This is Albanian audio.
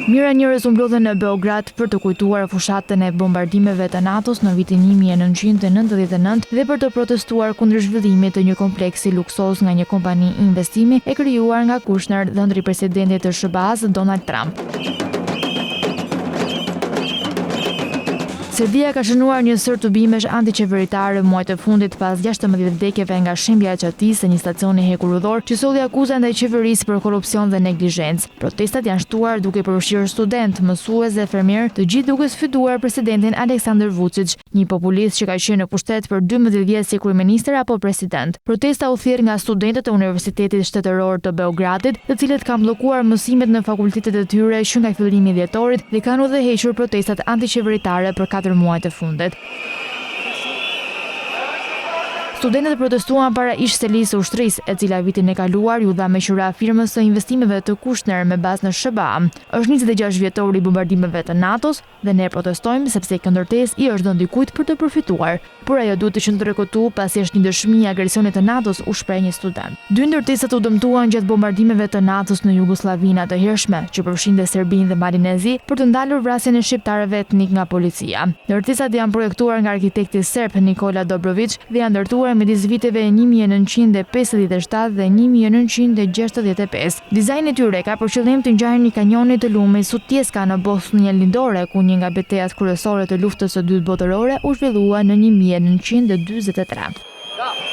Mira njerëz u mblodhen në Beograd për të kujtuar fushatën e bombardimeve të NATO-s në vitin 1999 dhe për të protestuar kundër zhvillimit të një kompleksi luksoz nga një kompani investimi e krijuar nga Kushner dhe ndri presidentit të SBA-s Donald Trump. Serbia ka shënuar një sër tubimesh antiqeveritare muajt e fundit pas 16 vdekjeve nga shembja e qatisë së një stacioni hekurudhor që solli akuza ndaj qeverisë për korrupsion dhe neglizhencë. Protestat janë shtuar duke përfshirë student, mësues dhe fermier, të gjithë duke sfiduar presidentin Aleksandar Vučić, një populist që ka qenë në pushtet për 12 vjet si kryeministër apo president. Protesta u thirr nga studentët e Universitetit Shtetëror të Beogradit, të cilët kanë bllokuar mësimet në fakultetet e tyre që nga fillimi i dhjetorit dhe kanë udhëhequr protestat antiqeveritare për 4 muajt e fundit. Studentët protestuan para ish-selisë së ushtrisë, e cila vitin e kaluar ju dha me qira firmës së investimeve të Kushner me bazë në SBA. Është 26 vjetori i bombardimeve të NATO-s dhe ne protestojmë sepse këndërtesë i është dhënë dikujt për të përfituar. Por ajo duhet të qëndrojë këtu pasi është një dëshmi e agresionit të NATO-s, u shpreh një student. 2 ndërtesat u dëmtuan gjatë bombardimeve të NATO-s në Jugosllavinë të hershme, që përfshinte Serbinë dhe Malinezi, për të ndalur vrasjen e shqiptarëve etnik nga policia. Ndërtesat janë projektuar nga arkitekti serb Nikola Dobrović dhe janë ndërtuar midis viteve 1957 dhe 1965. Dizajni i tyre ka për qëllim të ngjajnë një kanjonit të lumit Sutjeska në Bosnjën Lindore, ku një nga betejat kryesore të luftës së dytë botërore u zhvillua në 1943.